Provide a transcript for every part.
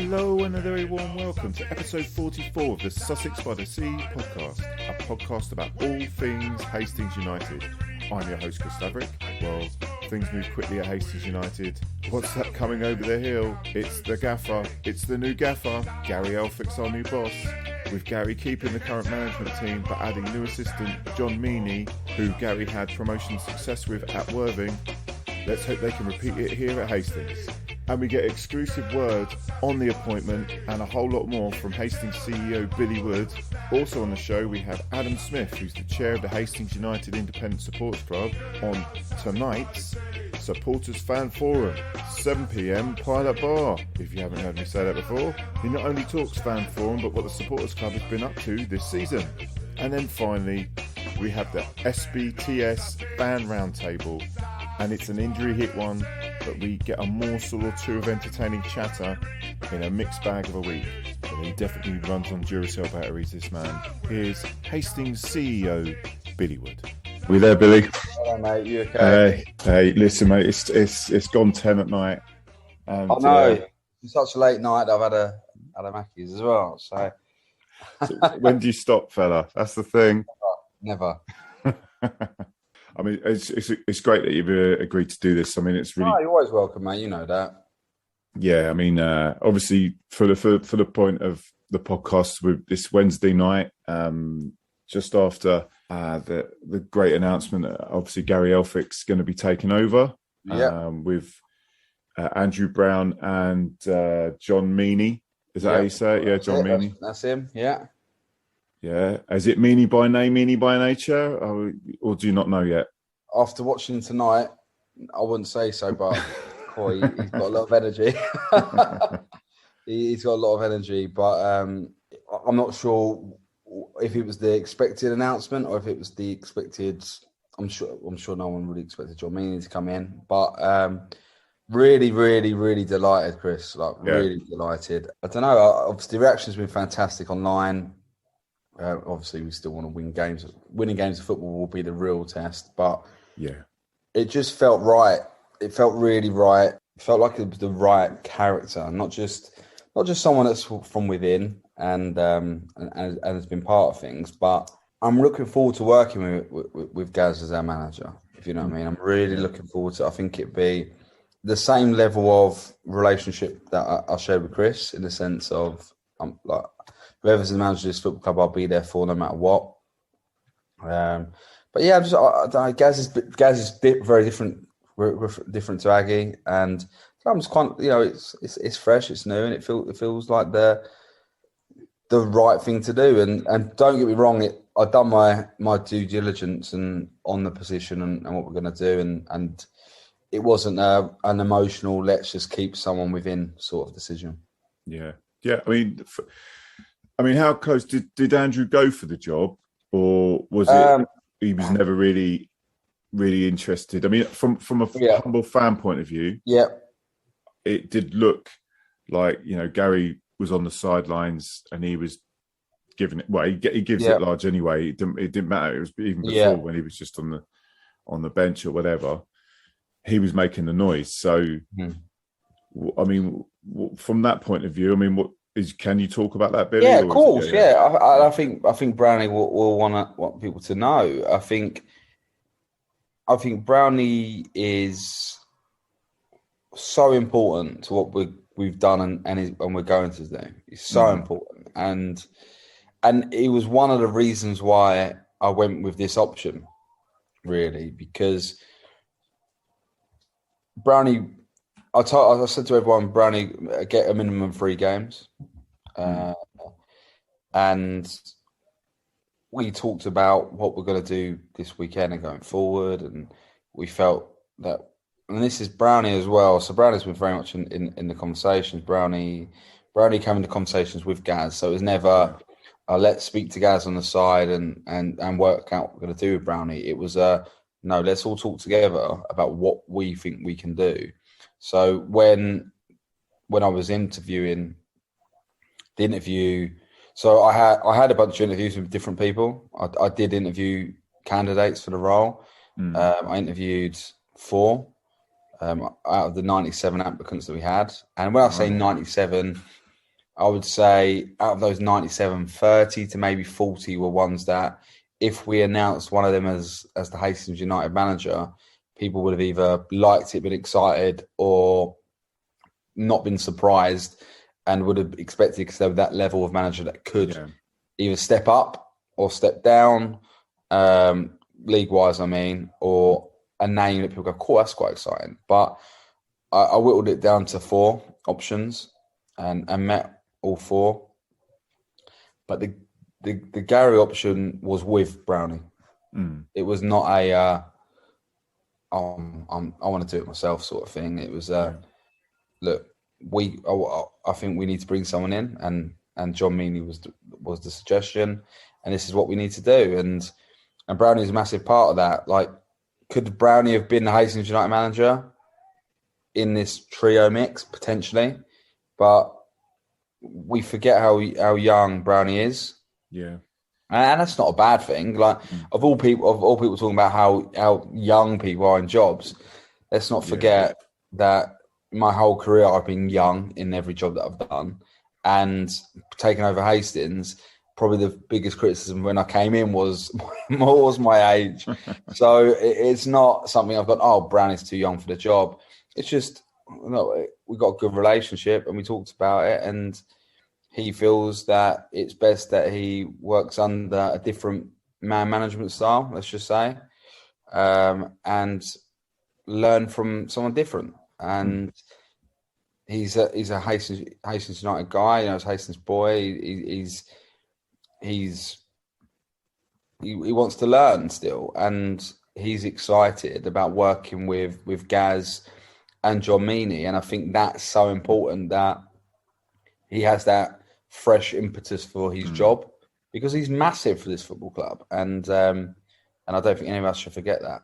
Hello and a very warm welcome to episode 44 of the Sussex by the Sea podcast, a podcast about all things Hastings United. I'm your host, Chris Laverick. Well, things move quickly at Hastings United. What's that coming over the hill? It's the gaffer. It's the new gaffer. Gary Elphick's our new boss. With Gary keeping the current management team but adding new assistant JON MEENEY, who Gary had promotion success with at Worthing. Let's hope they can repeat it here at Hastings. And we get exclusive word on the appointment and a whole lot more from Hastings CEO Billy Wood. Also on the show we have Adam Smith, who's the chair of the Hastings United Independent Supporters Club, on tonight's Supporters Fan Forum, 7 p.m, Pilot Bar. If you haven't heard me say that before, he not only talks Fan Forum but what the Supporters Club has been up to this season. And then finally we have the SBTS Fan Roundtable, and it's an injury hit one, but we get a morsel or two of entertaining chatter in a mixed bag of a week. But he definitely runs on Duracell batteries, this man. Here's Hastings CEO Billy Wood. We there, Billy? Hello, mate. You okay? Hey, listen, mate. It's gone 10 at night. And, I know. It's such a late night. I've had a Mackey's as well. So when do you stop, fella? That's the thing. Never. I mean, it's great that you've agreed to do this. I mean, it's really. Oh, you're always welcome, mate. You know that. Yeah, I mean, obviously, for the point of the podcast, with this Wednesday night, just after the great announcement, obviously Gary Elphick's going to be taking over. With Andrew Brown and JON MEENEY. Is that how you say it? Yeah, JON MEENEY. That's him. Yeah. Yeah. Is it MEENEY by name, MEENEY by nature, or do you not know yet? After watching tonight, I wouldn't say so, but boy, he's got a lot of energy. He's got a lot of energy, but I'm not sure if it was the expected announcement or if it was the expected. I'm sure no one really expected JON MEENEY to come in, but really, really, really delighted, Chris. Really delighted. I don't know. Obviously, the reaction's been fantastic online. Obviously, we still want to win games. Winning games of football will be the real test, but it just felt right. It felt really right. It felt like it was the right character, not just someone that's from within and has been part of things. But I'm looking forward to working with Gaz as our manager. If you know what I mean, I'm really looking forward to it. I think it'd be the same level of relationship that I shared with Chris, in the sense of whoever's the manager of this football club, I'll be there for no matter what. But yeah, I don't know, Gaz is very different to Aggie, and I'm just quite, it's fresh, it's new, and it feels like the right thing to do. And don't get me wrong, I've done my due diligence and on the position and what we're going to do, and it wasn't an emotional let's just keep someone within sort of decision. Yeah. I mean, how close did Andrew go for the job, or was it he was never really interested? I mean, from a humble fan point of view, it did look like Gary was on the sidelines and he was giving it. Well, he gives it large anyway. It didn't matter. It was even before when he was just on the bench or whatever. He was making the noise. So, I mean, from that point of view, I mean, can you talk about that, Billy? Yeah, of course. I think Brownie will want people to know. I think Brownie is so important to what we've done and we're going to do. It's so important, and it was one of the reasons why I went with this option, really, because Brownie. I said to everyone, Brownie, get a minimum of 3 games. And we talked about what we're going to do this weekend and going forward. And we felt that, and this is Brownie as well. So Brownie's been very much in the conversations. Brownie came into conversations with Gaz. So it was never, let's speak to Gaz on the side and work out what we're going to do with Brownie. It was, no, let's all talk together about what we think we can do. So when I was interviewing the interview, so I had a bunch of interviews with different people. I did interview candidates for the role. I interviewed 4 out of the 97 applicants that we had. And when I say 97, I would say out of those 97, 30 to maybe 40 were ones that if we announced one of them as the Hastings United manager, people would have either liked it, been excited, or not been surprised and would have expected, because they were that level of manager that could either step up or step down, league-wise, I mean, or a name that people go, cool, that's quite exciting. But I whittled it down to 4 options and met all 4. But the Gary option was with Brownie. It was not a I want to do it myself sort of thing. It was look, I think we need to bring someone in, and John Meaney was the suggestion, and this is what we need to do. And Brownie is a massive part of that. Like, could Brownie have been the Hastings United manager in this trio mix? Potentially, but we forget how young Brownie is. Yeah. And that's not a bad thing. Like, of all people talking about how young people are in jobs, let's not forget that my whole career I've been young in every job that I've done, and taking over Hastings, probably the biggest criticism when I came in was my age. So it's not something I've got, oh, Brownie's too young for the job. It's just, we got a good relationship and we talked about it, and he feels that it's best that he works under a different man management style, let's just say, and learn from someone different. And he's a Hastings United guy, he's a Hastings boy. He wants to learn still, and he's excited about working with Gaz and John Meaney. And I think that's so important that he has that fresh impetus for his job, because he's massive for this football club, and I don't think any of us should forget that.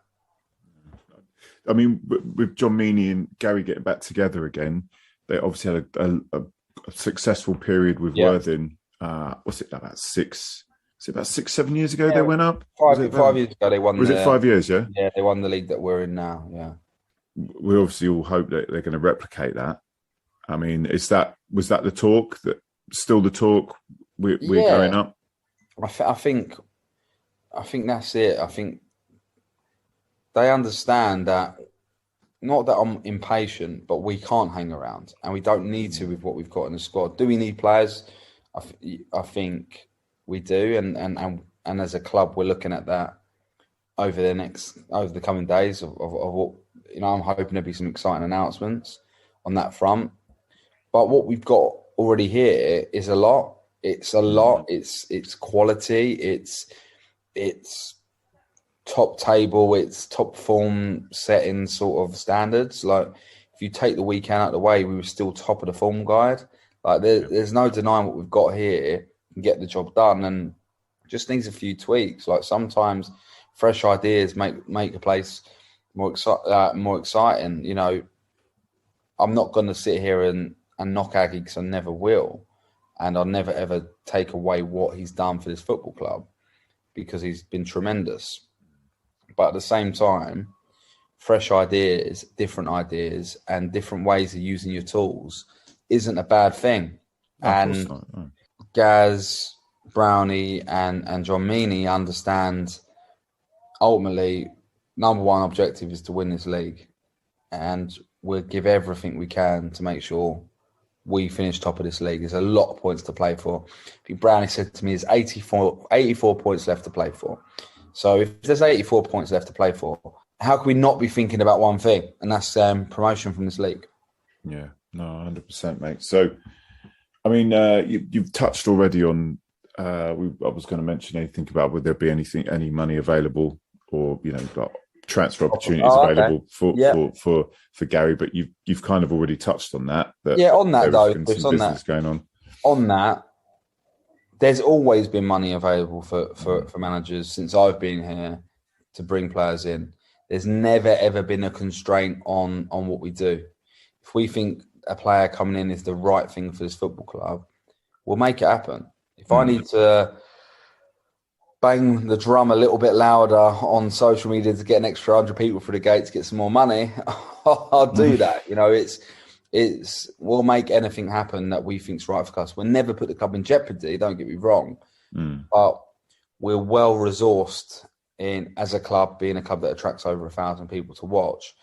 I mean, with John Meaney and Gary getting back together again, they obviously had a successful period with Worthing. Was it about 6-7 years ago they went up? 5 years ago they won. Was it 5 years? Yeah, they won the league that we're in now. Yeah, we obviously all hope that they're going to replicate that. I mean, was that the talk? That still the talk? We're going up. I think that's it. I think they understand that. Not that I'm impatient, but we can't hang around, and we don't need to with what we've got in the squad. Do we need players? I think we do, and as a club, we're looking at that over the coming days of what, I'm hoping there'll be some exciting announcements on that front. But what we've got already here is a lot. It's a lot. It's quality. It's top table. It's top form setting sort of standards. Like, if you take the weekend out of the way, we were still top of the form guide. Like, there's no denying what we've got here and get the job done, and just needs a few tweaks. Like, sometimes fresh ideas make a place more exciting. I'm not going to sit here and knock Aggie, because I never will, and I'll never ever take away what he's done for this football club, because he's been tremendous. But at the same time, fresh ideas, different ideas, and different ways of using your tools isn't a bad thing. No, and no. Gaz, Brownie, and John Meaney understand, ultimately, number one objective is to win this league, and we'll give everything we can to make sure we finish top of this league. There's a lot of points to play for. I think Brownie said to me, there's 84 points left to play for. So if there's 84 points left to play for, how can we not be thinking about one thing? And that's promotion from this league. Yeah, no, 100%, mate. So, I mean, you've touched already on, I was going to mention anything about would there be any money available, or, like transfer opportunities available for Gary, but you've kind of already touched on that. On that though, some business going on. On that, there's always been money available for managers since I've been here to bring players in. There's never ever been a constraint on what we do. If we think a player coming in is the right thing for this football club, we'll make it happen. If I need to bang the drum a little bit louder on social media to get an extra 100 people through the gate to get some more money, I'll do that. we'll make anything happen that we think's right for us. We'll never put the club in jeopardy. Don't get me wrong, but we're well resourced in as a club, being a club that attracts over 1,000 people to watch,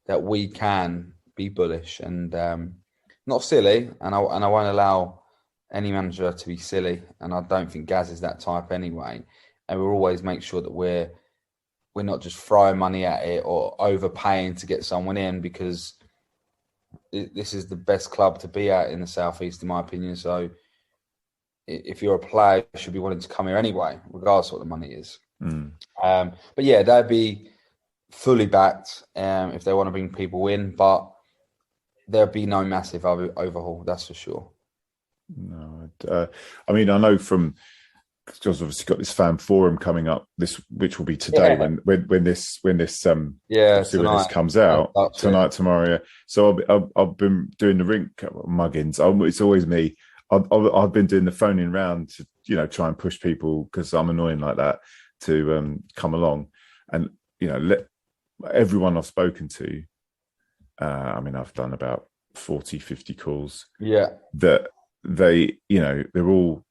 that we can be bullish and not silly. And I won't allow any manager to be silly. And I don't think Gaz is that type anyway. And we'll always make sure that we're not just throwing money at it or overpaying to get someone in, because this is the best club to be at in the Southeast, in my opinion. So if you're a player, you should be wanting to come here anyway, regardless of what the money is. But yeah, they'd be fully backed if they want to bring people in, but there'll be no massive overhaul, that's for sure. No, I mean, I know from, because obviously got this fan forum coming up, which will be today when this comes out tonight, tomorrow. Yeah. So I've been doing the rink muggins. It's always me. I've been doing the phoning round to try and push people, because I'm annoying like that, to come along, and let everyone I've spoken to. I mean, I've done about 40, 50 calls. Yeah, that they're all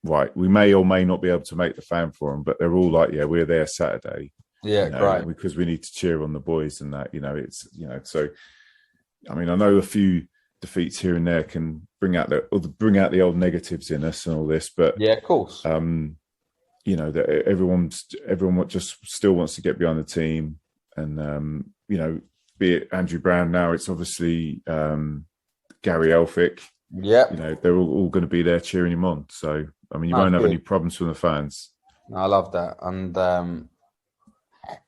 right. We may or may not be able to make the fan forum, but they're all like, yeah, we're there Saturday. Yeah, right. Because we need to cheer on the boys and that. So I mean, I know a few defeats here and there can bring out the old negatives in us and all this, but yeah, of course. That everyone just still wants to get behind the team, and be it Andrew Brown now, it's obviously Gary Elphick. Yeah, they're all going to be there cheering him on. So I mean, you won't have any problems from the fans. I love that, and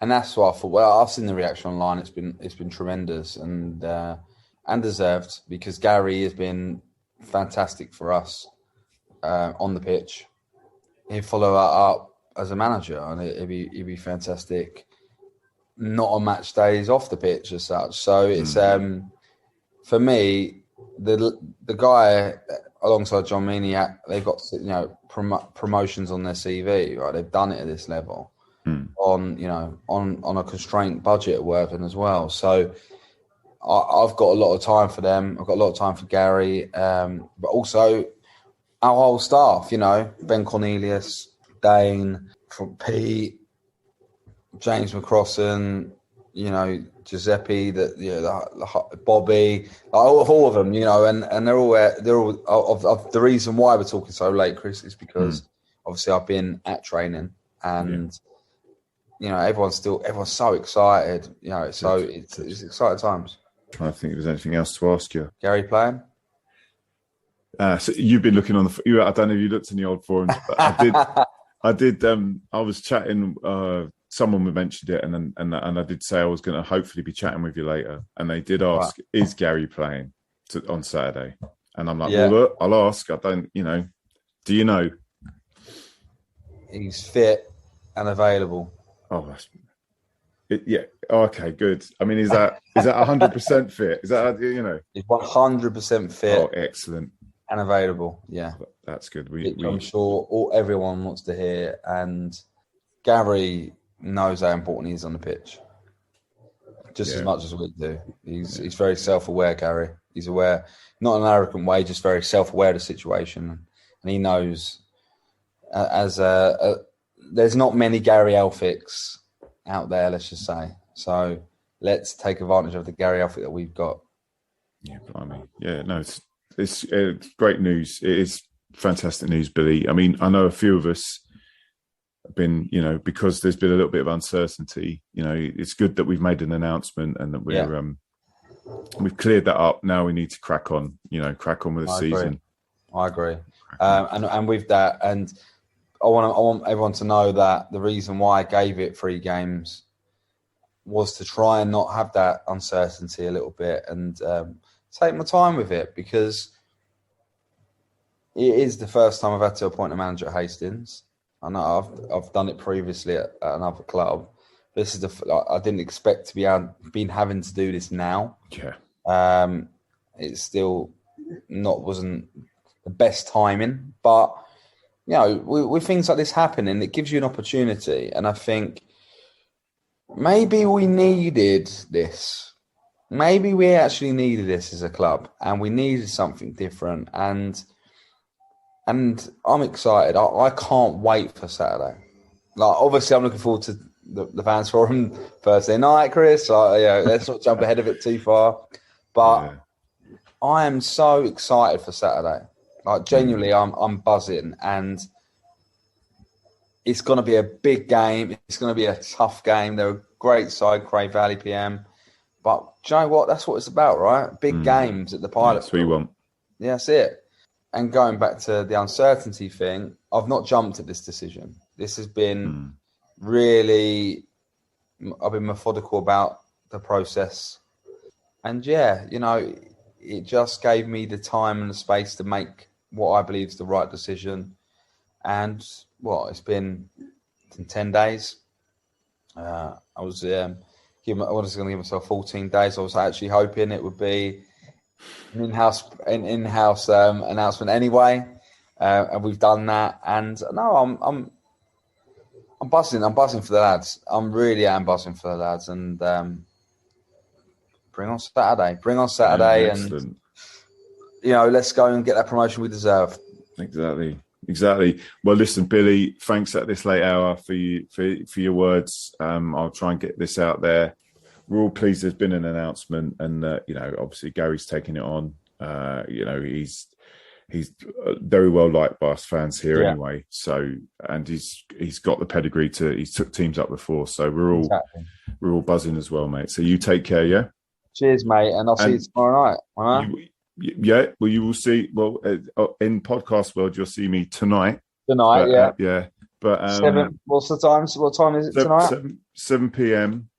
that's what I thought. Well, I've seen the reaction online. It's been tremendous and deserved, because Gary has been fantastic for us on the pitch. He'll follow that up as a manager, and he'd be fantastic. Not on match days, off the pitch as such. So it's for me, the guy alongside Jon Meeeney, they've got promotions on their CV, right? They've done it at this level on a constrained budget at Worthing as well. So I've got a lot of time for them. I've got a lot of time for Gary, but also our whole staff. Ben Cornelius, Dane, from Pete, James McCrossan, Giuseppe, Bobby, all of them, and they're all of the reason why we're talking so late, Chris, is because obviously I've been at training, and everyone's so excited, so it's exciting times. I'm trying to think if there's anything else to ask you. Gary playing? So you've been looking on the. I don't know if you looked in the old forums, but I did. I was chatting. Someone mentioned it, and I did say I was going to hopefully be chatting with you later. And they did ask, "Is Gary playing on Saturday?" And I'm like, "Well, look, I'll ask. I don't, do you know?" He's fit and available. Oh, yeah. Okay, good. I mean, is that 100% fit? Is that He's 100% fit. Oh, excellent. And available. Yeah, that's good. I'm sure everyone wants to hear, and Gary knows how important he is on the pitch, just as much as we do. He's very self-aware, Gary. He's aware, not in an arrogant way, just very self-aware of the situation, and he knows. There's not many Gary Elphicks out there, let's just say. So let's take advantage of the Gary Elphick that we've got. Yeah, blimey. Yeah, no, it's great news. It is fantastic news, Billy. I mean, I know a few of us have been, because there's been a little bit of uncertainty. It's good that we've made an announcement and that we've cleared that up. Now we need to crack on. Crack on with the season. I agree. And with that, and I want everyone to know that the reason why I gave it 3 games was to try and not have that uncertainty a little bit, and take my time with it, because it is the first time I've had to appoint a manager at Hastings. I know I've done it previously at another club. This is I didn't expect to be having to do this now. Yeah. It's still wasn't the best timing, but with things like this happening, it gives you an opportunity, and I think maybe we needed this. maybe we actually needed this as a club, and we needed something different. And I'm excited. I can't wait for Saturday. Like, obviously, I'm looking forward to the fans forum Thursday night, Chris. Let's not jump ahead of it too far. But I am so excited for Saturday. Like, genuinely, I'm buzzing, and it's going to be a big game. It's going to be a tough game. They're a great side, Cray Valley PM. But do you know what? That's what it's about, right? Big games at the Pilot. That's what you want. Yeah, that's it. And going back to the uncertainty thing, I've not jumped at this decision. This has been really, I've been methodical about the process. And yeah, it just gave me the time and the space to make what I believe is the right decision. And it's been 10 days. I was going to give myself 14 days. I was actually hoping it would be an in-house announcement anyway, and we've done that. And no, I'm buzzing. I'm buzzing for the lads. I'm really am buzzing for the lads. And bring on Saturday. And let's go and get that promotion we deserve. Exactly. Well, listen, Billy, thanks at this late hour for your words. I'll try and get this out there. We're all pleased there's been an announcement, and obviously Gary's taking it on. He's very well liked by us fans here anyway. So, and he's got the pedigree he's took teams up before. So we're all buzzing as well, mate. So you take care, yeah. Cheers, mate, and I'll see you tomorrow night. All right? Well, you will see. Well, in podcast world, you'll see me tonight. But, yeah. But 7. What's the time? What time is it tonight? 7 p.m.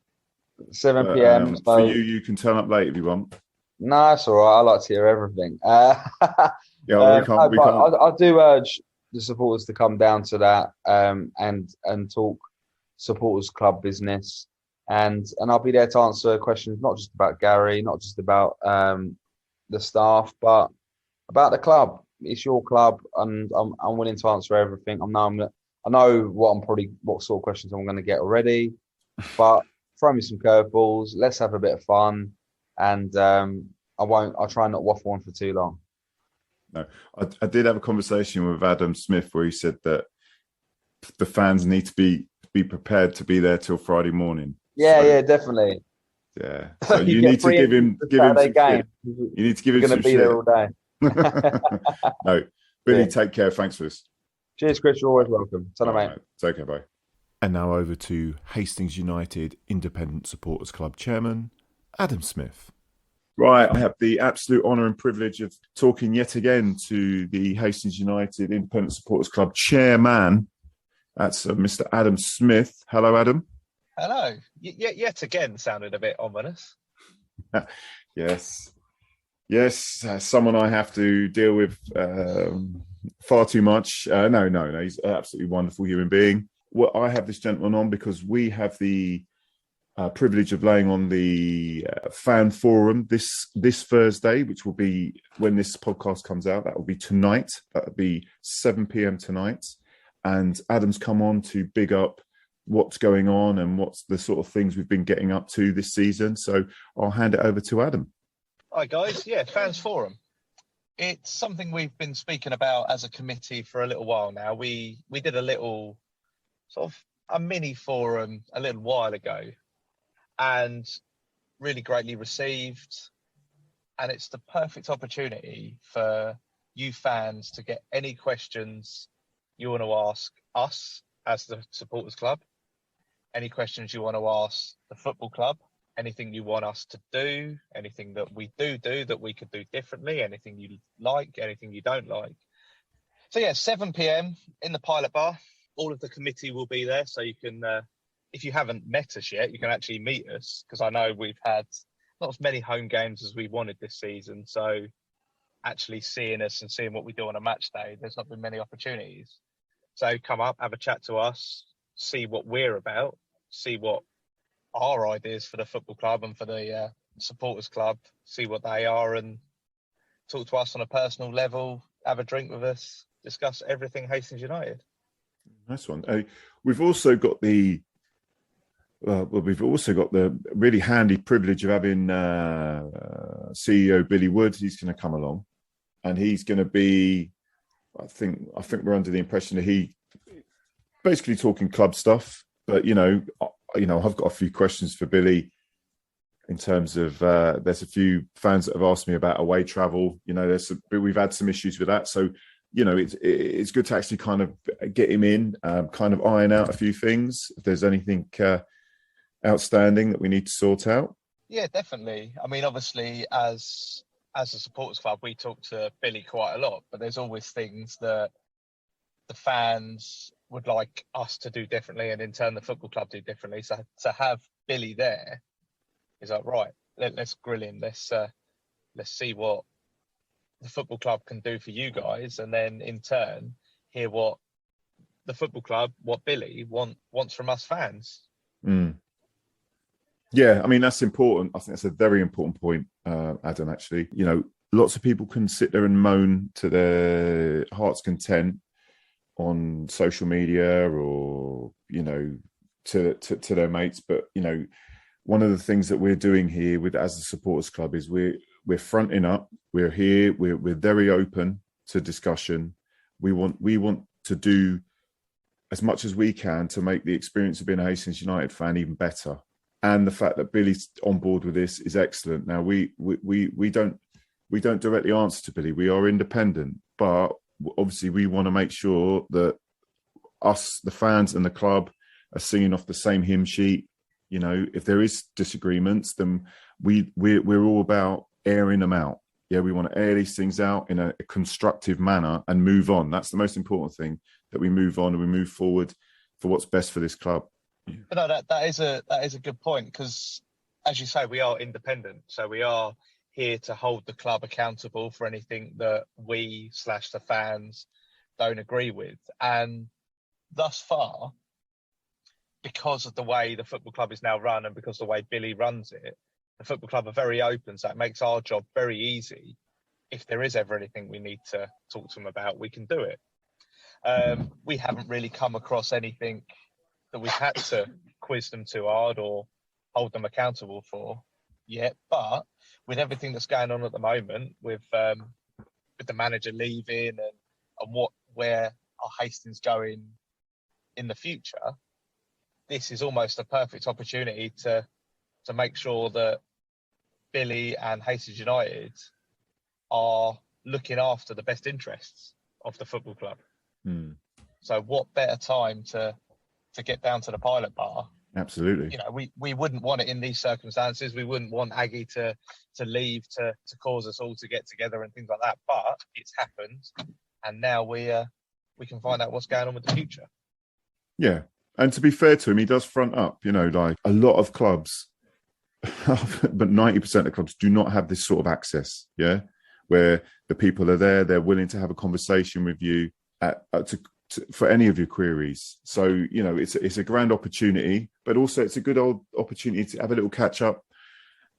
7 p.m. For you can turn up late if you want. No, it's all right. I like to hear everything. We can't. I do urge the supporters to come down to that and talk supporters club business, and I'll be there to answer questions, not just about Gary, not just about the staff, but about the club. It's your club, and I'm willing to answer everything. I know what sort of questions I'm going to get already, but throw me some curveballs. Let's have a bit of fun, and I'll try and not waffle on for too long. No, I did have a conversation with Adam Smith where he said that the fans need to be prepared to be there till Friday morning. Yeah, definitely. Yeah, so you need to give him some game. You need to give him some shit. We're going to be there all day. No, Billy, take care. Thanks for this. Cheers, Chris. You're always welcome. Tell mate. Take care, bye. And now over to Hastings United Independent Supporters Club Chairman, Adam Smith. Right, I have the absolute honour and privilege of talking yet again to the Hastings United Independent Supporters Club Chairman. That's Mr. Adam Smith. Hello, Adam. Hello. Yet again sounded a bit ominous. Yes, someone I have to deal with far too much. No, he's an absolutely wonderful human being. Well, I have this gentleman on because we have the privilege of laying on the fan forum this Thursday, which will be when this podcast comes out. That will be tonight. That will be 7 p.m. tonight. And Adam's come on to big up what's going on and what's the sort of things we've been getting up to this season. So I'll hand it over to Adam. Hi, guys. Yeah, fans forum. It's something we've been speaking about as a committee for a little while now. We did a little sort of a mini forum a little while ago, and really greatly received. And it's the perfect opportunity for you fans to get any questions you want to ask us as the supporters club, any questions you want to ask the football club, anything you want us to do, anything that we do that we could do differently, anything you like, anything you don't like. So yeah, 7 p.m. in the Pilot Bar. All of the committee will be there, so you can, if you haven't met us yet, you can actually meet us, because I know we've had not as many home games as we wanted this season, so actually seeing us and seeing what we do on a match day, there's not been many opportunities. So come up, have a chat to us, see what we're about, see what our ideas for the football club and for the supporters club, see what they are, and talk to us on a personal level, have a drink with us, discuss everything Hastings United. Nice one. We've also got the well, we've also got the really handy privilege of having CEO Billy Wood. He's going to come along, and he's going to be. I think we're under the impression that he basically talking club stuff. But I've got a few questions for Billy in terms of there's a few fans that have asked me about away travel. We've had some issues with that, so it's good to actually kind of get him in, kind of iron out a few things if there's anything outstanding that we need to sort out. Yeah, definitely. I mean, obviously, as a supporters club, we talk to Billy quite a lot, but there's always things that the fans would like us to do differently, and in turn the football club do differently. So to have Billy there is like, right, let's grill him. Let's see what the football club can do for you guys, and then in turn hear what the football club, what Billy wants from us fans. Yeah, I mean, that's important. I think that's a very important point, Adam, actually. Lots of people can sit there and moan to their heart's content on social media or, to their mates. But, one of the things that we're doing here as a supporters club is we're fronting up. We're here. We're very open to discussion. We want to do as much as we can to make the experience of being a Hastings United fan even better. And the fact that Billy's on board with this is excellent. Now we don't directly answer to Billy. We are independent, but obviously we want to make sure that us, the fans and the club, are singing off the same hymn sheet. If there is disagreements, then we're all about airing them out. Yeah, we want to air these things out in a constructive manner and move on. That's the most important thing, that we move on and we move forward for what's best for this club. But no, that is a good point, because as you say, we are independent, so we are here to hold the club accountable for anything that we / the fans don't agree with. And thus far, because of the way the football club is now run and because of the way Billy runs it, the football club are very open, so it makes our job very easy. If there is ever anything we need to talk to them about, we can do it. We haven't really come across anything that we've had to quiz them too hard or hold them accountable for yet. But with everything that's going on at the moment, with the manager leaving and where our Hastings going in the future, this is almost a perfect opportunity to make sure that Billy and Hastings United are looking after the best interests of the football club. So what better time to get down to the pilot bar? Absolutely. We wouldn't want it in these circumstances. We wouldn't want Aggie to leave to cause us all to get together and things like that. But it's happened, and now we can find out what's going on with the future. Yeah, and to be fair to him, he does front up. Like a lot of clubs, but 90% of clubs do not have this sort of access. Yeah, where the people are there, they're willing to have a conversation with you for any of your queries. So, it's a grand opportunity, but also it's a good old opportunity to have a little catch up,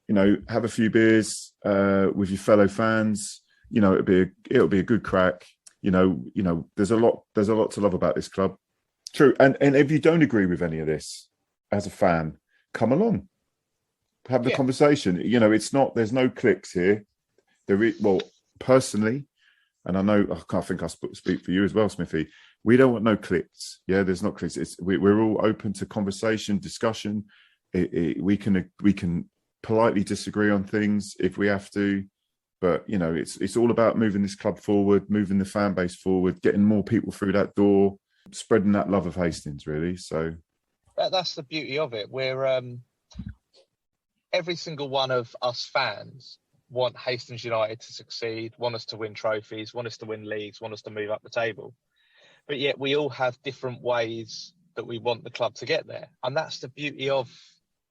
have a few beers with your fellow fans. It'll be a good crack. There's a lot to love about this club. True. And if you don't agree with any of this as a fan, come along, have the conversation. There's no cliques here. Personally, and I think I speak for you as well, Smithy, we don't want no cliques. Yeah, there's not cliques. We're all open to conversation, discussion. We can politely disagree on things if we have to, but it's all about moving this club forward, moving the fan base forward, getting more people through that door, spreading that love of Hastings, really. So that's the beauty of it. We're every single one of us fans want Hastings United to succeed, want us to win trophies, want us to win leagues, want us to move up the table. But yet we all have different ways that we want the club to get there. And that's the beauty of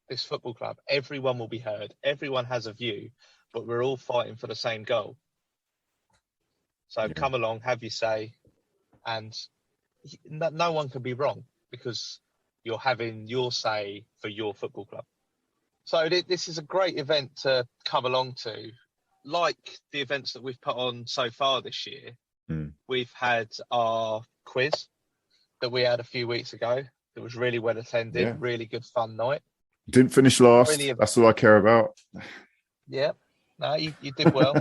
this football club. Everyone will be heard. Everyone has a view, but we're all fighting for the same goal. So come along, have your say, and no one can be wrong because you're having your say for your football club. So this is a great event to come along to. Like the events that we've put on so far this year, we've had our quiz that we had a few weeks ago. It was really well attended, really good fun night. Didn't finish last. Really, that's all I care about. Yeah. No, you did well.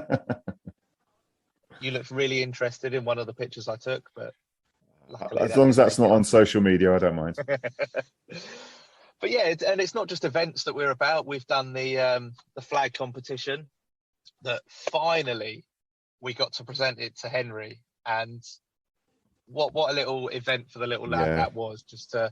You looked really interested in one of the pictures I took, but luckily as long as that's not on social media, I don't mind. But yeah, and it's not just events that we're about. We've done the flag competition that finally we got to present it to Henry, and what a little event for the little lad that was, just to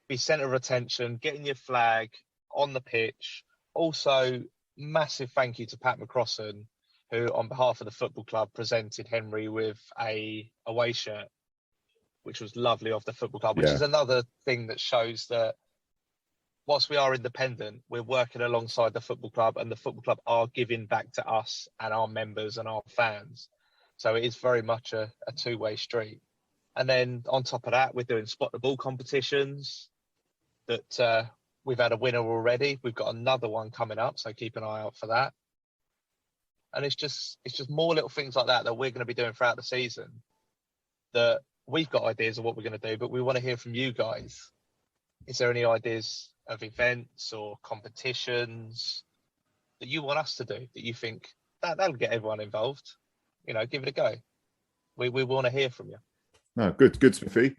be centre of attention, getting your flag on the pitch. Also, massive thank you to Pat McCrossan, who on behalf of the football club presented Henry with a away shirt, which was lovely of the football club, which is another thing that shows that whilst we are independent, we're working alongside the football club, and the football club are giving back to us and our members and our fans. So it is very much a two-way street. And then on top of that, we're doing spot the ball competitions that we've had a winner already. We've got another one coming up, so keep an eye out for that. And it's just more little things like that we're going to be doing throughout the season, that we've got ideas of what we're going to do, but we want to hear from you guys. Is there any ideas of events or competitions that you want us to do, that you think that'll get everyone involved? Give it a go. We want to hear from you. No, good, Smithy.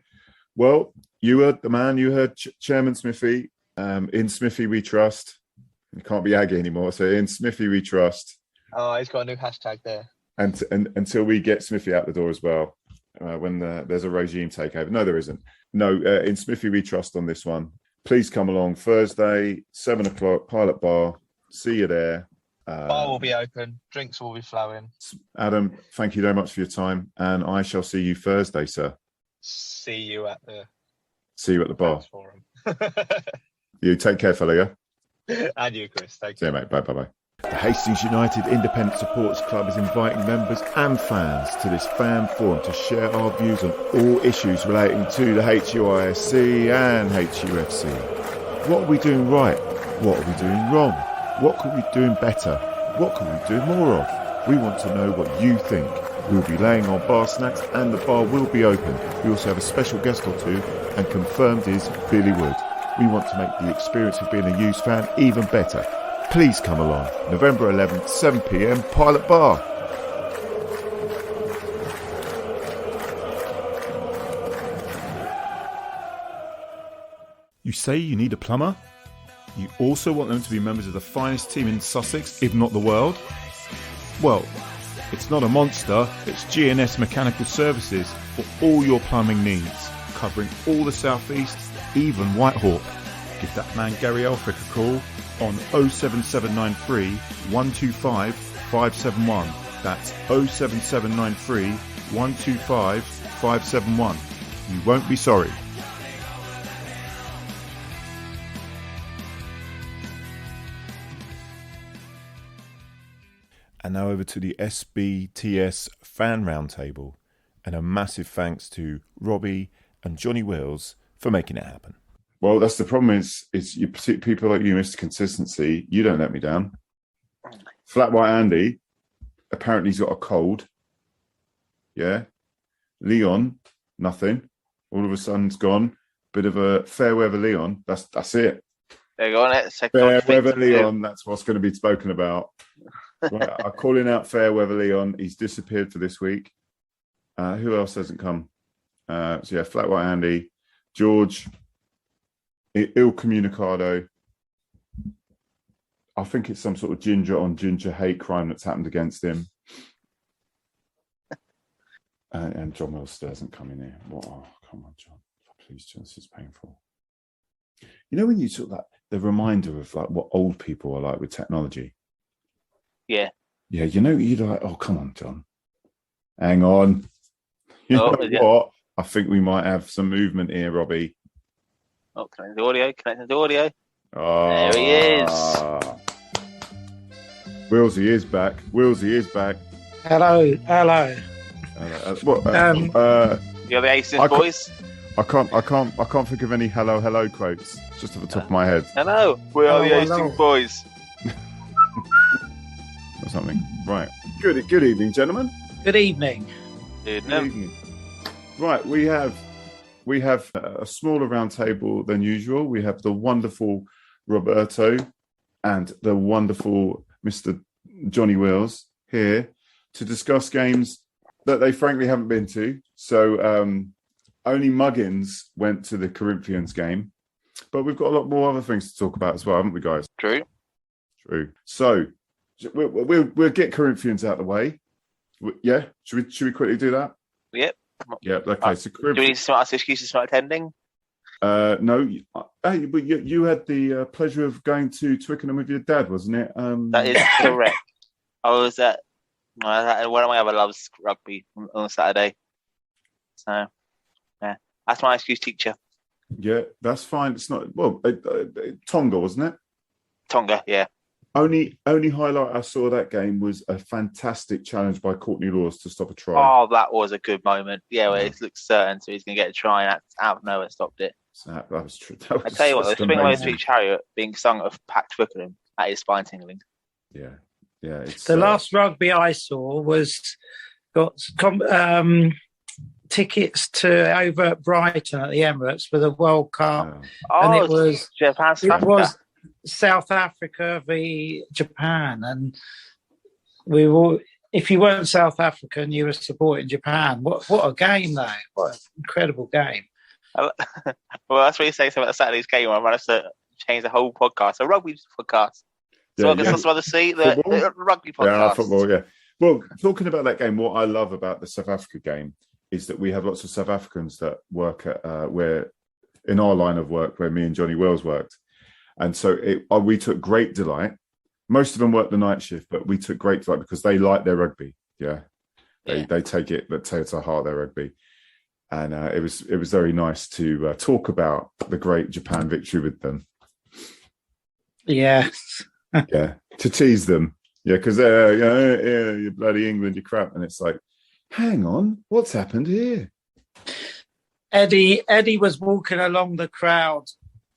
Well, you heard the man. You heard Chairman Smithy. In Smithy we trust. You can't be Aggie anymore, so in Smithy we trust. Oh, he's got a new hashtag there. And until we get Smithy out the door as well, when there's a regime takeover. No, there isn't. No, in Smithy we trust on this one. Please come along Thursday, 7:00, Pilot Bar. See you there. Bar will be open. Drinks will be flowing. Adam, thank you very much for your time, and I shall see you Thursday, sir. See you at the bar. You take care, fella. Yeah. And you, Chris. Thank you. See you, mate. Bye. The Hastings United Independent Supporters Club is inviting members and fans to this fan forum to share our views on all issues relating to the H.U.I.S.C and H.U.S.C. What are we doing right? What are we doing wrong? What could we be doing better? What could we do more of? We want to know what you think. We'll be laying on bar snacks and the bar will be open. We also have a special guest or two, and confirmed is Billy Wood. We want to make the experience of being a Hughes fan even better. Please come along. November 11th, 7 p.m, Pilot Bar. You say you need a plumber? You also want them to be members of the finest team in Sussex, if not the world? Well, it's not a monster, it's G&S Mechanical Services for all your plumbing needs, covering all the South East, even Whitehawk. Give that man Gary Elphick a call on 07793 125 571. That's 07793 125 571. You won't be sorry. And now over to the SBTS Fan Roundtable, and a massive thanks to Robbie and Johnny Wills for making it happen. Well, that's the problem is you people like you, Mr. Consistency, you don't let me down. Flat White Andy, apparently he's got a cold. Yeah. Leon, nothing. All of a sudden it's gone. Bit of a fair weather Leon. That's it. There you go. Fair weather Leon, that's what's going to be spoken about. Right, I'm calling out fair weather Leon. He's disappeared for this week. Who else hasn't come? So yeah, Flat White Andy, George, Il Comunicado. I think it's some sort of ginger on ginger hate crime that's happened against him. And John Wilster hasn't come in here. Oh, come on, John. Please, John, this is painful. You know when you sort of like the reminder of like what old people are like with technology. Yeah. Yeah, you know, you're like, oh, come on, John. Hang on. You know what? I think we might have some movement here, Robbie. Oh, connecting the audio. Oh, there he is. Willsy is back. Hello. What? You're the Hastings boys. I can't think of any hello quotes just off the top of my head. Hello, we are the Hastings boys. Or something. Right. Good evening, gentlemen. Good evening. Good evening. Right, we have we have a smaller round table than usual. We have the wonderful Roberto and the wonderful Mr. Johnny Wills here to discuss games that they frankly haven't been to. So only Muggins went to the Corinthians game, but we've got a lot more other things to talk about as well, haven't we, guys? True. So we'll get Corinthians out of the way. Yeah, should we quickly do that? Yep. Yeah. Okay. So do we need to ask excuses for not attending? No. Hey, but you had the pleasure of going to Twickenham with your dad, wasn't it? That is correct. I was at one of my other loves, rugby, on Saturday. So, yeah, that's my excuse, teacher. Yeah, that's fine. It's not Tonga, wasn't it? Tonga, yeah. Only highlight I saw that game was a fantastic challenge by Courtney Laws to stop a try. Oh, that was a good moment. Yeah, where it looks certain, so he's going to get a try, and out of nowhere stopped it. That was true. I tell you what, the Swing Low Street Chariot being sung at packed Twickenham, that is spine tingling. Yeah. It's the last rugby I saw got tickets to over at Brighton at the Emirates for the World Cup, and it was Japan. It was South Africa v Japan, and we were. If you weren't South African, you were supporting Japan. What a game, though! What an incredible game. Well, that's what you say about Saturday's game. I managed to change the whole podcast. A rugby podcast. So I guess that's the rugby podcast. Yeah, football, yeah. Well, talking about that game, what I love about the South Africa game is that we have lots of South Africans that work at where in our line of work where me and Johnny Wells worked. And so we took great delight. Most of them worked the night shift, but we took great delight because they like their rugby. Yeah. They take it to heart, their rugby. And it was very nice to talk about the great Japan victory with them. Yes. Yeah, to tease them. Yeah, because they're, you bloody England, you crap. And it's like, hang on, what's happened here? Eddie was walking along the crowd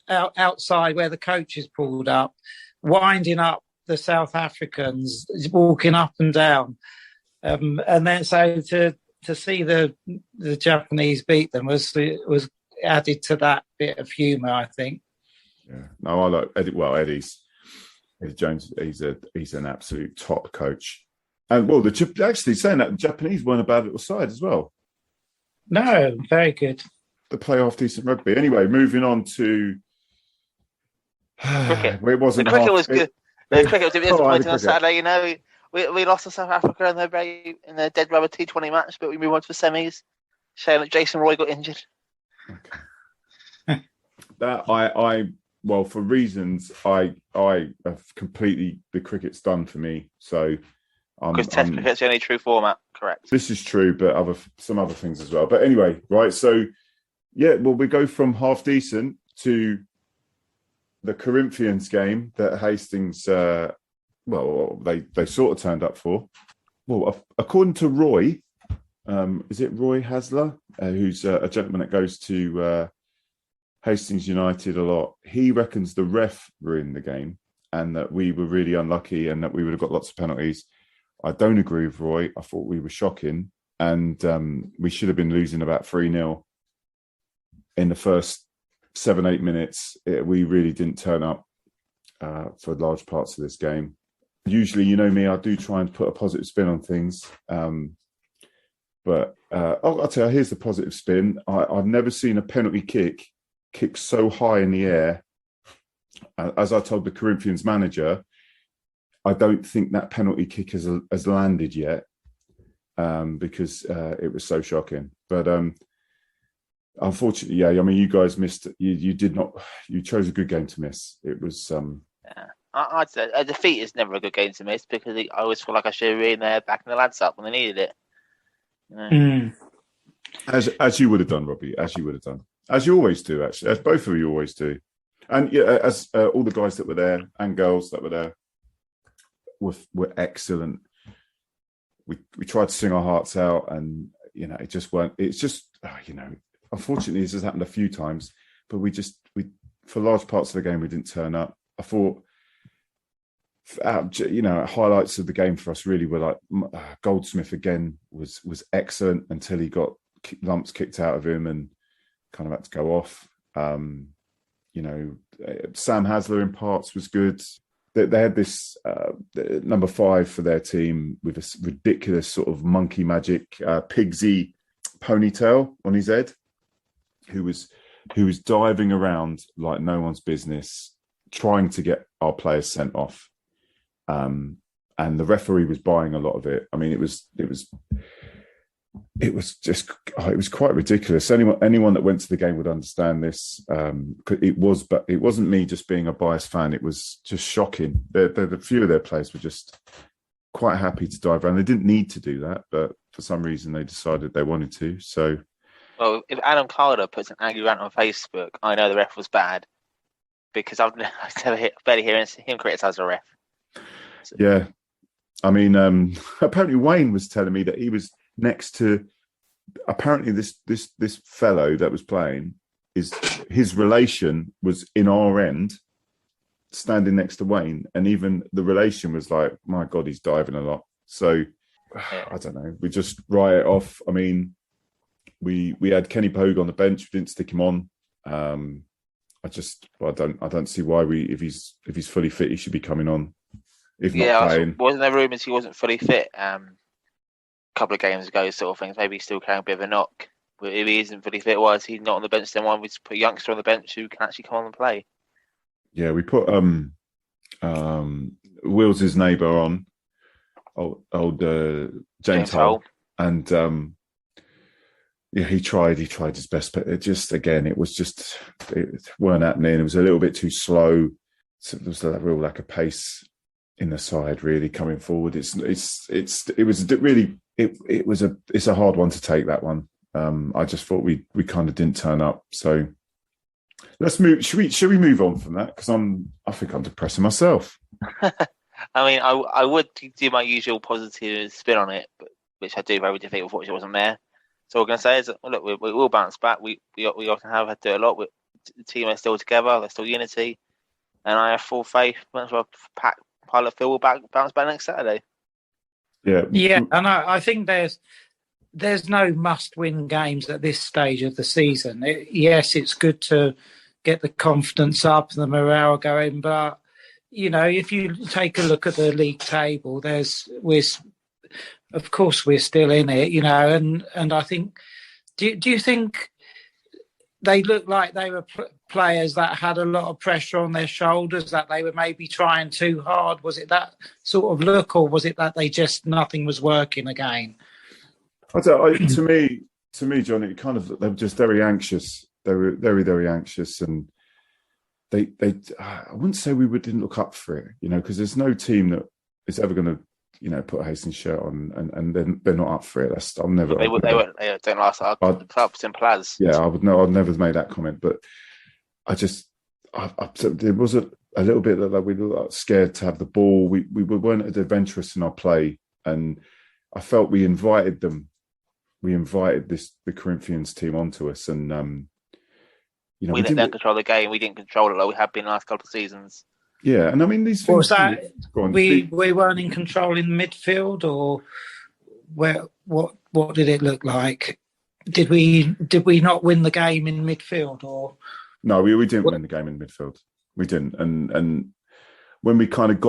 outside where the coaches pulled up, winding up the South Africans, walking up and down. And then so to see the Japanese beat them was added to that bit of humour, I think. Yeah, no, I like Eddie. Well, Eddie Jones, he's an absolute top coach. And well, actually saying that, the Japanese weren't a bad little side as well. No, very good. They play half decent rugby. Anyway, moving on to cricket. Where it wasn't. The cricket was good. The cricket was disappointing on Saturday. You know, we lost to South Africa in the dead rubber T20 match, but we moved on to the semis. Showing that Jason Roy got injured. Okay. That well, for reasons I have completely, the cricket's done for me. So because Test cricket's the only true format, correct? This is true, but some other things as well. But anyway, right. So yeah, well, we go from half decent to the Corinthians game that Hastings, they sort of turned up for. Well, according to Roy, is it Roy Hasler, who's a gentleman that goes to Hastings United a lot? He reckons the ref ruined the game and that we were really unlucky and that we would have got lots of penalties. I don't agree with Roy. I thought we were shocking and we should have been losing about 3-0 in the first 7-8 minutes. We really didn't turn up for large parts of this game. Usually, you know me, I do try and put a positive spin on things. But I'll tell you, here's the positive spin. I've never seen a penalty kick so high in the air. As I told the Corinthians manager, I don't think that penalty kick has landed yet because it was so shocking. But unfortunately, yeah, I mean, you guys missed. You did not. You chose a good game to miss. It was. Yeah. I'd say a defeat is never a good game to miss because I always feel like I should have been there backing the lads up when they needed it. As you would have done, Robbie, as you would have done, as you always do, actually, as both of you always do, and yeah, as all the guys that were there and girls that were there were excellent. We tried to sing our hearts out, and you know, it just weren't. It's just you know, unfortunately, this has happened a few times, but we for large parts of the game we didn't turn up. I thought. You know, highlights of the game for us really were like Goldsmith again was excellent until he got lumps kicked out of him, and kind of had to go off. Sam Hasler in parts was good. They had this number 5 for their team with a ridiculous sort of monkey magic Pigsy ponytail on his head, who was diving around like no one's business, trying to get our players sent off. And the referee was buying a lot of it. I mean, it was quite ridiculous. Anyone that went to the game would understand this. It wasn't me just being a biased fan. It was just shocking. The few of their players were just quite happy to dive around. They didn't need to do that, but for some reason they decided they wanted to. So, well, if Adam Calder puts an angry rant on Facebook, I know the ref was bad, because I've never barely hear him criticise the ref. So. Yeah, I mean, apparently Wayne was telling me that he was next to, apparently this fellow that was playing, his relation was in our end, standing next to Wayne, and even the relation was like, my God, he's diving a lot. So I don't know, we just write it off. I mean, we had Kenny Pogue on the bench, we didn't stick him on. I don't see why if he's fully fit, he should be coming on. If not playing. Wasn't there rumours he wasn't fully fit a couple of games ago, sort of things? Maybe he's still carrying a bit of a knock. But if he isn't fully fit, why is he not on the bench? Then why we just put a youngster on the bench who can actually come on and play? Yeah, we put Wills's neighbour on, old James Hull, and yeah, he tried his best, but it weren't happening. It was a little bit too slow. So there was a real lack of pace in the side, really, coming forward. It's a hard one to take, that one. I just thought we kind of didn't turn up. So let's move. Should we move on from that? Because I think I'm depressing myself. I mean, I would do my usual positive spin on it, but which I do very difficult. Unfortunately, it wasn't there. So what we're going to say is, look, we will bounce back. We often have had to do a lot. The team are still together. There's still unity, and I have full faith. Once our pilot Phil will bounce back next Saturday. Yeah, and I think there's no must-win games at this stage of the season. Yes, it's good to get the confidence up and the morale going, but if you take a look at the league table, of course we're still in it, and I think, do you think they look like they were players that had a lot of pressure on their shoulders, that they were maybe trying too hard? Was it that sort of look, or was it that nothing was working again? To me, John, they were just very anxious. They were very, very anxious, and they I wouldn't say didn't look up for it, because there's no team that is ever going to, put a Hastings shirt on and they're not up for it. They don't last our clubs in Plaz. Yeah, I'd never have made that comment, but there was a little bit that we were scared to have the ball. We weren't adventurous in our play, and I felt we invited them. We invited the Corinthians team onto us, and we let them control the game. We didn't control it like we have been the last couple of seasons. Yeah, and I mean these things. Was that we weren't in control in midfield, or what did it look like? Did we not win the game in midfield, or no? We didn't win the game in midfield. We didn't, and when we kind of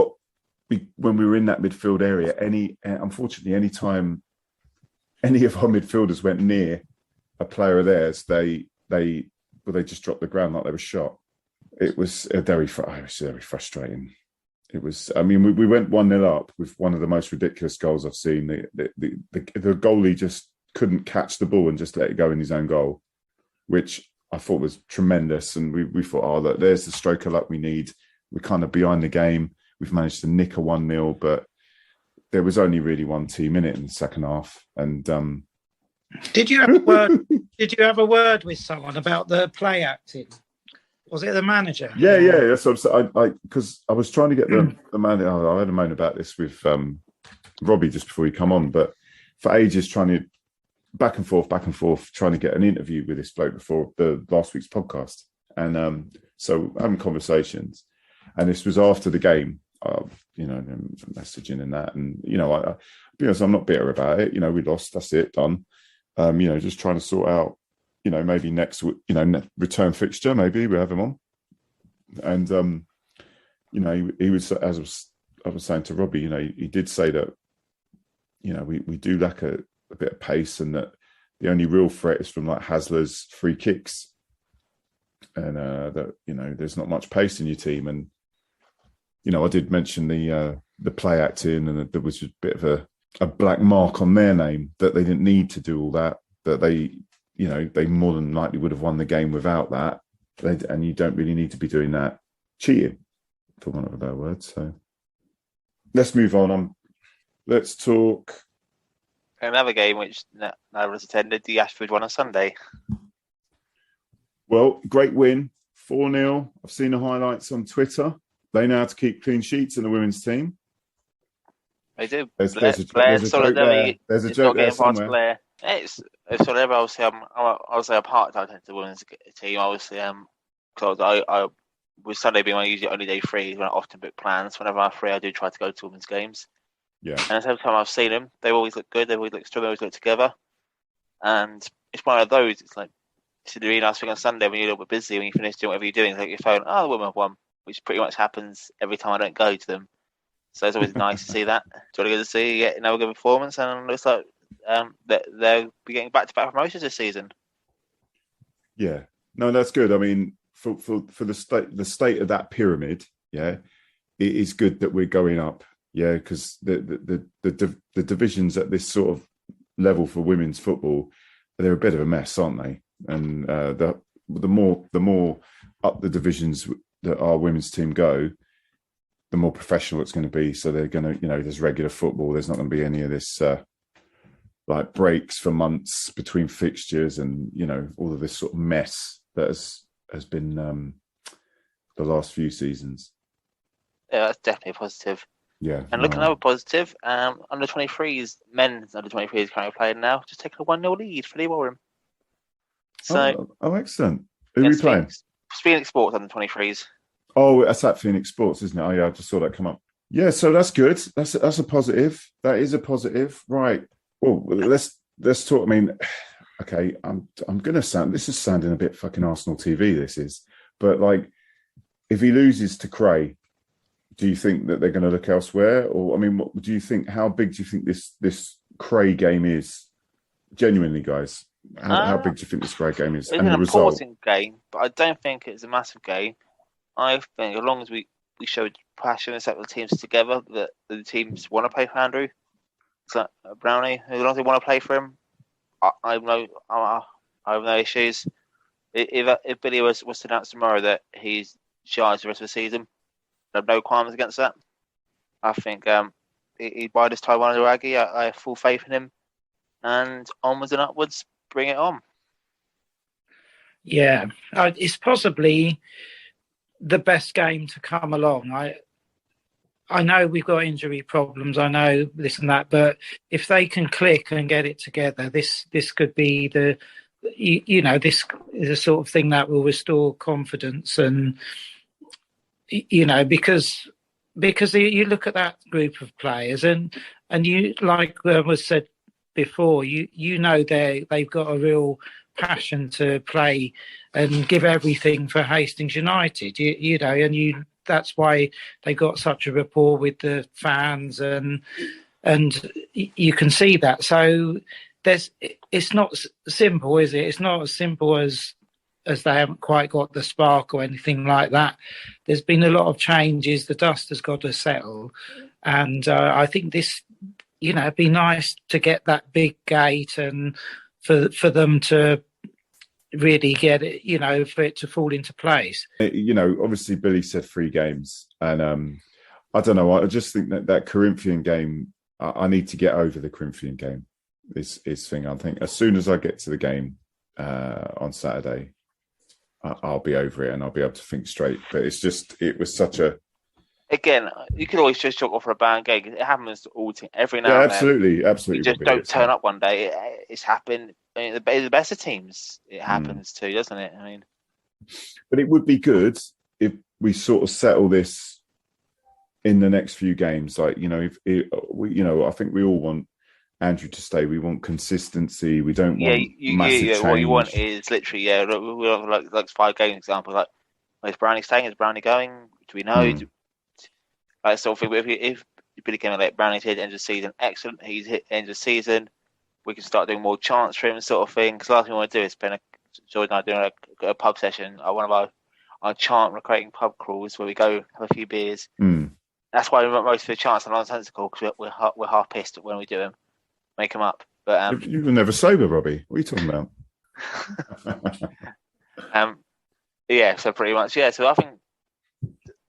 when we were in that midfield area, unfortunately, any time any of our midfielders went near a player of theirs, they just dropped the ground like they were shot. It was very frustrating. It was. I mean, we went 1-0 up with one of the most ridiculous goals I've seen. The goalie just couldn't catch the ball and just let it go in his own goal, which I thought was tremendous. And we thought, look, there's the stroke of luck we need. We're kind of behind the game. We've managed to nick a 1-0, but there was only really one team in it in the second half. And did you have a word? Did you have a word with someone about the play acting? Was it the manager? Yeah. That's what because I was trying to get the manager. I had a moan about this with Robbie just before you come on, but for ages trying to back and forth, trying to get an interview with this bloke before the last week's podcast, and so having conversations, and this was after the game, messaging and that, and I be honest, I'm not bitter about it. We lost, that's it, done. Just trying to sort out maybe next week, return fixture, maybe we have him on. And, he was, as I was saying to Robbie, he did say that, we do lack a bit of pace, and that the only real threat is from like Hasler's free kicks, and that, there's not much pace in your team. And, I did mention the play acting, and there was a bit of a black mark on their name, that they didn't need to do all that, that they more than likely would have won the game without that. And you don't really need to be doing that. Cheating, for want of a better word. So let's move on. Let's talk. Another game which neither of us attended, the Ashford one on Sunday. Well, great win, 4-0. I've seen the highlights on Twitter. They know how to keep clean sheets in the women's team. They do. There's a joke there. There's a joke there somewhere. It's sort of, obviously, a part-time to the women's team. Obviously, because I with Sunday being my usually only day free, when I often book plans. Whenever I'm free, I do try to go to women's games. Yeah. And every time I've seen them, they always look good. They always look strong. They always look together. And it's one of those. It's like, it's a really nice thing on Sunday when you're a little bit busy, when you finish doing whatever you're doing, take your phone. Oh, the women have won, which pretty much happens every time I don't go to them. So it's always nice to see that. It's really good to see you get another good performance, and it looks like they'll be getting back-to-back promotions this season. Yeah, no, that's good. I mean, for the state of that pyramid, yeah, it is good that we're going up. Yeah, because the divisions at this sort of level for women's football, they're a bit of a mess, aren't they? And the more up the divisions that our women's team go, the more professional it's going to be. So they're going to, there's regular football. There's not going to be any of this like breaks for months between fixtures, and all of this sort of mess that has been the last few seasons. Yeah, that's definitely positive. Yeah. And looking another positive, under 23s, men's under 23s currently playing now, just taking a 1-0 lead for Lee Warren. So, excellent. Who are we playing? Phoenix Sports under 23s. Oh, that's at Phoenix Sports, isn't it? Oh, yeah, I just saw that come up. Yeah, so that's good. That's a positive. That is a positive, right? Well, let's talk. I mean, okay, I'm going to sound. This is sounding a bit fucking Arsenal TV. This is, but like, if he loses to Cray, do you think that they're going to look elsewhere? Or, I mean, what do you think? How big do you think this Cray game is? Genuinely, guys, how big do you think this Cray game is? It's an important game, but I don't think it's a massive game. I think as long as we showed passion and set the teams together, that the teams want to play for Andrew. So Brownie, as long as they want to play for him, I have no issues. If Billy was to announce tomorrow that he's charged the rest of the season, I have no qualms against that. I think he'd bide his time under Aggie. I have full faith in him, and onwards and upwards, bring it on. Yeah, it's possibly the best game to come along. I know we've got injury problems. I know this and that, but if they can click and get it together, this could be this is the sort of thing that will restore confidence. And because you look at that group of players, and you, like was said before, they've got a real passion to play and give everything for Hastings United, that's why they got such a rapport with the fans, and you can see that. So it's not simple, is it? It's not as simple as they haven't quite got the spark or anything like that. There's been a lot of changes. The dust has got to settle, and I think this, it'd be nice to get that big gate and for them to really get it, for it to fall into place. Obviously Billy said 3 games, and I don't know. I just think that Corinthian game, I need to get over the Corinthian game. Is thing. I think as soon as I get to the game on Saturday, I'll be over it and I'll be able to think straight. But it was such a. Again, you could always just chalk off for a bad game. It happens to all teams every now and then. Absolutely. You just don't turn up one day. It's happened. I mean, the best of teams, it happens too, doesn't it? I mean, but it would be good if we sort of settle this in the next few games. Like, I think we all want Andrew to stay. We want consistency. We don't want massive change. What you want is literally, we have like 5 game example. Like, is Brownie staying? Is Brownie going? Do we know? Like, sort of thing. If Billy came like Brownie's hit end of the season, excellent. He's hit end of the season. We can start doing more chants for him, sort of thing. Because the last thing we want to do is spend Jordan and I doing a pub session. One of our chant recreating pub crawls where we go have a few beers. That's why most of the chants are nonsensical, because we're half pissed when we do them, make them up. But you were never sober, Robbie. What are you talking about? Yeah, so pretty much, yeah. So I think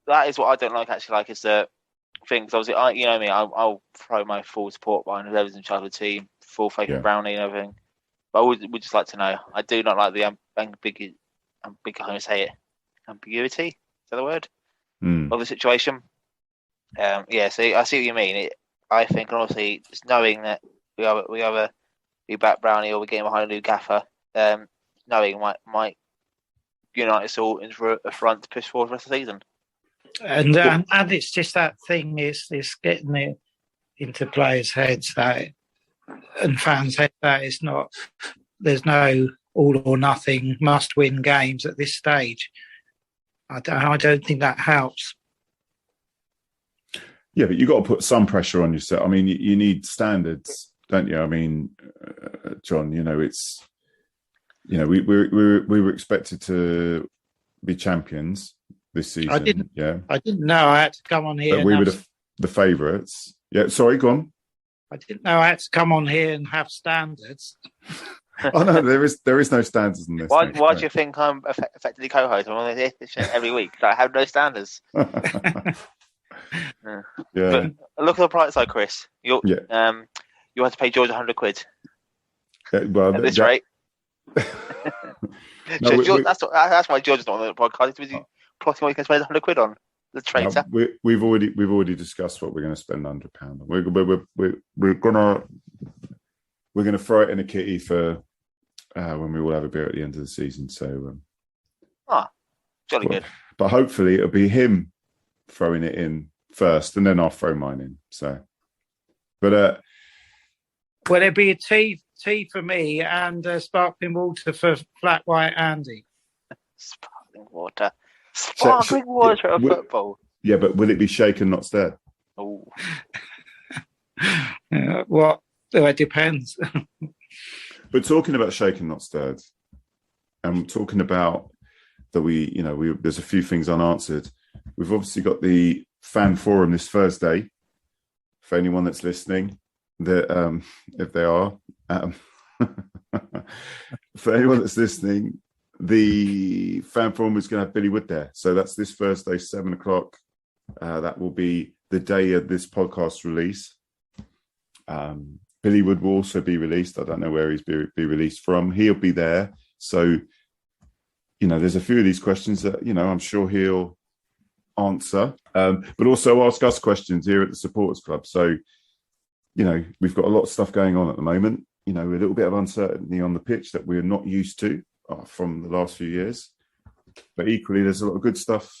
that is what I don't like, actually, like, is the things. Obviously, you know me, I'll throw my full support behind whoever's in charge of the team, full faith in Brownie and everything. But I would just like to know, I do not like the ambiguity, is that the word? Of the situation. Yeah, so I see what you mean. I think, honestly, just knowing that we either back Brownie or we're getting behind a new gaffer, knowing might unite us all into a front to push forward for the rest of the season. And it's just that thing, is getting it into players' heads and fans' heads that it's not. There's no all or nothing must-win games at this stage. I don't think that helps. Yeah, but you've got to put some pressure on yourself. I mean, you need standards, don't you? I mean, John, it's, we were expected to be champions this season. I didn't know I had to come on here. But we were the favourites. Yeah, sorry, go on. I didn't know I had to come on here and have standards. Oh no, there is no standards in this. Why do you think I'm effectively co-host? I'm on this every week. I have no standards. Yeah. But look at the bright side, Chris. You have to pay George £100. At this rate. No, that's why George is not on the podcast. He's plotting what he can spend £100 on. The traitor. No, we've already discussed what we're going to spend £100. We're gonna throw it in a kitty for when we all have a beer at the end of the season. So, jolly good. But hopefully it'll be him throwing it in first, and then I'll throw mine in. So, but will there be a tea for me and sparkling water for Flat White Andy? Sparkling water at a football. Yeah, but will it be shaken, not stirred? Oh, what? It depends. But talking about shaken, not stirred, and talking about that there's a few things unanswered. We've obviously got the fan forum this Thursday. For anyone that's listening, that if they are, for anyone that's listening, the fan forum is going to have Billy Wood there. So that's this Thursday, 7:00. That will be the day of this podcast release. Billy Wood will also be released. I don't know where he's be released from. He'll be there. So, there's a few of these questions that, I'm sure he'll answer, but also ask us questions here at the Supporters Club. So, we've got a lot of stuff going on at the moment. A little bit of uncertainty on the pitch that we're not used to from the last few years. But equally, there's a lot of good stuff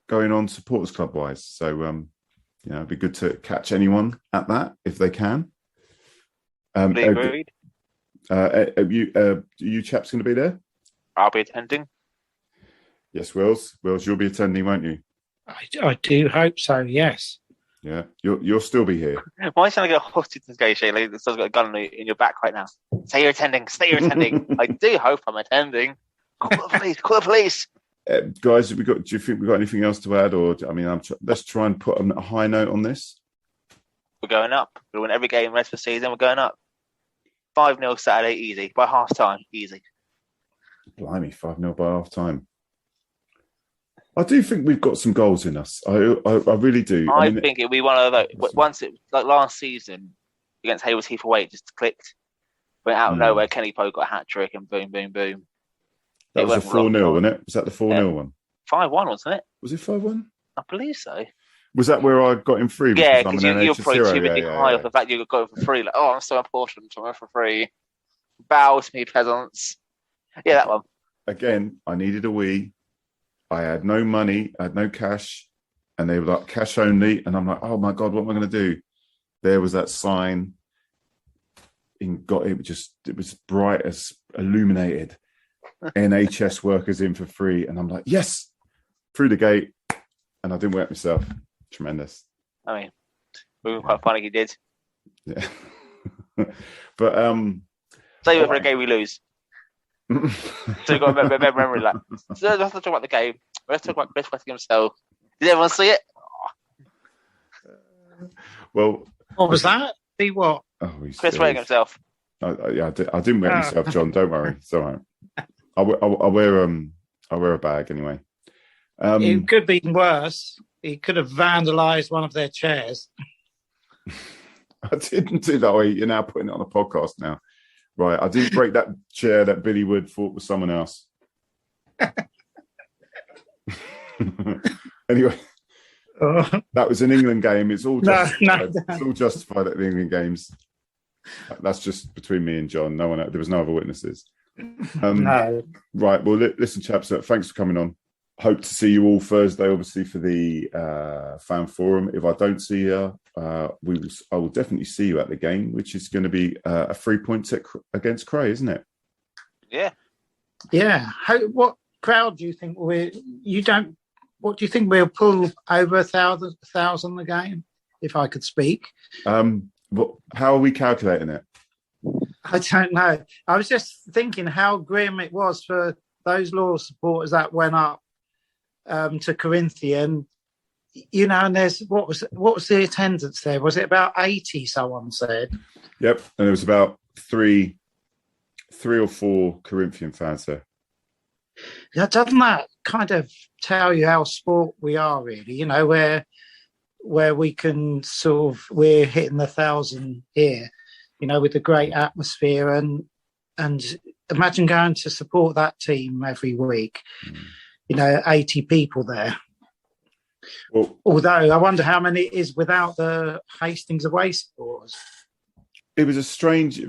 going on Supporters Club wise. So, it'd be good to catch anyone at that if they can. Agreed. You chaps going to be there? I'll be attending. Yes, Wills, you'll be attending, won't you? I do hope so. Yes. Yeah, you'll still be here. Why are you trying to get a hostage negotiator? Like, someone's got a gun in your back right now. Say you're attending. I do hope I'm attending. Call the police. Guys, do you think we've got anything else to add? Or let's try and put a high note on this. We're going up. We'll win every game the rest of the season. We're going up. 5-0 Saturday, easy. By half time, easy. Blimey, 5-0 by half time. I do think we've got some goals in us. I really do. I think it'll be one of those. Once like last season against Hayward's Heath away, it just clicked. Went out of nowhere. Kenny Poe got a hat trick and boom, boom, boom. That was a 4-0, wasn't it? Was that the 4-0 one? 5-1, wasn't it? Was it 5-1? I believe so. Was that where I got him free? Yeah, because you're probably too busy high off the fact you got it for free. Like, I'm so important, so I'm for free. Bow to me, peasants. Yeah, that one. Again, I needed a wee. I had no money. I had no cash. And they were like, cash only. And I'm like, oh, my God, what am I going to do? There was that sign. it was bright as illuminated. NHS workers in for free, and I'm like, yes, through the gate, and I didn't wet myself. Tremendous. I mean, we were quite funny. He did. Yeah, but save it for a game we lose. So you've got a memory like. So let's not talk about the game. Let's talk about Chris wetting himself. Did everyone see it? Well, what was that? See what? Oh, Chris wetting himself. I didn't wet myself, John. Don't worry, it's all right. I'll wear a bag anyway. It could be worse. He could have vandalised one of their chairs. I didn't do that. You're now putting it on a podcast now. Right, I didn't break that chair that Billy Wood thought was someone else. Anyway, that was an England game. It's all justified. No. It's all justified at the England games. That's just between me and John. No one. There was no other witnesses. No. Right. Well, listen, chaps. Thanks for coming on. Hope to see you all Thursday, obviously, for the fan forum. If I don't see you, I will definitely see you at the game, which is going to be a 3 point against Cray, isn't it? Yeah. Yeah. What crowd do you think what do you think we'll pull over 1,000 a game? If I could speak. How are we calculating it? I don't know. I was just thinking how grim it was for those Law supporters that went up to Corinthian, and there's what was the attendance there? Was it about 80? Someone said. Yep, and there was about three or four Corinthian fans there. Yeah, doesn't that kind of tell you how sport we are, really? Where we can we're hitting 1,000 here, with the great atmosphere and imagine going to support that team every week. 80 people there. Well, although I wonder how many it is without the Hastings away supporters. It was a strange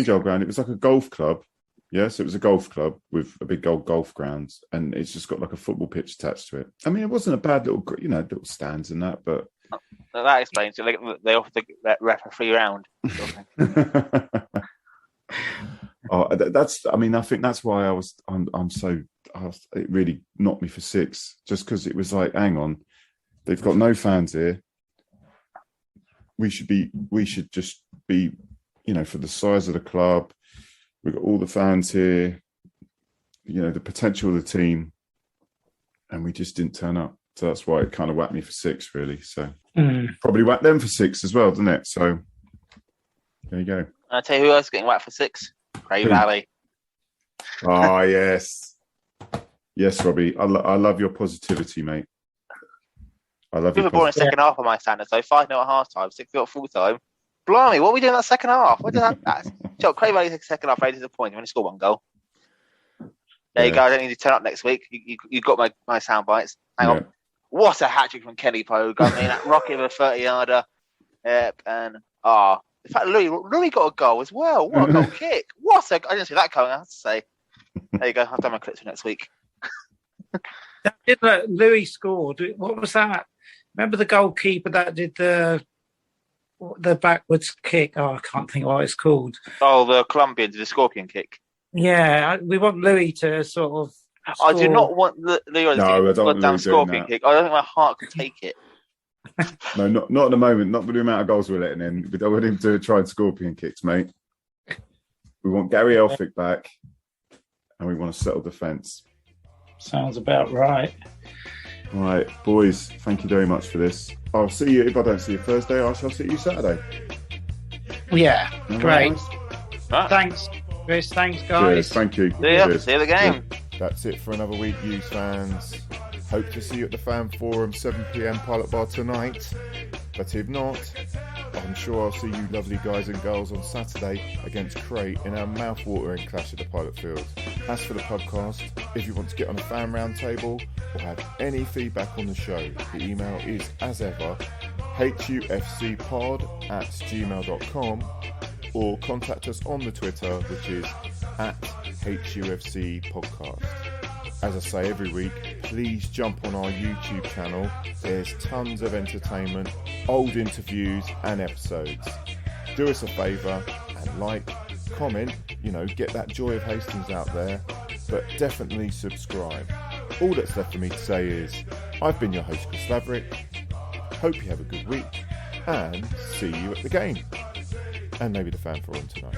old ground. It was like a golf club. Yes, it was a golf club with a big golf ground, and it's just got like a football pitch attached to it. I mean, it wasn't a bad little, little stands and that, but that explains it. They offer the ref a free round. I think that's why it really knocked me for six, just because it was like, hang on, they've got no fans here. We should just be, for the size of the club, we've got all the fans here, the potential of the team, and we just didn't turn up. So that's why it kind of whacked me for six, really. So probably whacked them for six as well, doesn't it? So there you go. I'll tell you who else is getting whacked for six. Cray Valley. Oh, yes. Yes, Robbie. I love your positivity, mate. I love your positivity. Second half of my standards, though. 5-0 at half time, 6-0 at full time. Blimey, what are we doing in that second half? What does that? Cray Valley's second half, very disappointing. We only scored one goal. There you go. I don't need to turn up next week. You got my sound bites. Hang on. What a hat trick from Kenny Pogue. I mean, that rocket with a 30-yarder. Yep, and in fact, Louis got a goal as well. What a goal kick! I didn't see that coming. I have to say. There you go. I've done my clips for next week. Louis scored. What was that? Remember the goalkeeper that did the backwards kick? Oh, I can't think what it's called. Oh, the Colombian did the scorpion kick. Yeah, we want Louis to sort of. I do not want Louis to do a damn scorpion kick. I don't think my heart can take it. No, not at the moment. Not with the amount of goals we're letting in. We don't want him to try and scorpion kicks, mate. We want Gary Elphick back, and we want to settle defence. Sounds about right. All right, boys. Thank you very much for this. I'll see you. If I don't see you Thursday, I shall see you Saturday. Yeah, great. Right. Thanks, Chris. Thanks, guys. Cheers. Thank you. See you. See you at the game. That's it for another week, Hughes fans. Hope to see you at the Fan Forum, 7 p.m. Pilot Bar tonight. But if not, I'm sure I'll see you lovely guys and girls on Saturday against Cray in our mouth-watering clash at the Pilot Field. As for the podcast, if you want to get on a fan roundtable or have any feedback on the show, the email is, as ever, HUFCpod@gmail.com, or contact us on the Twitter, which is @HUFC Podcast. As I say every week, please jump on our YouTube channel. There's tons of entertainment, old interviews and episodes. Do us a favour and like, comment, get that joy of Hastings out there, but definitely subscribe. All that's left for me to say is, I've been your host, Chris Laverick. Hope you have a good week, and see you at the game. And maybe the fan forum tonight.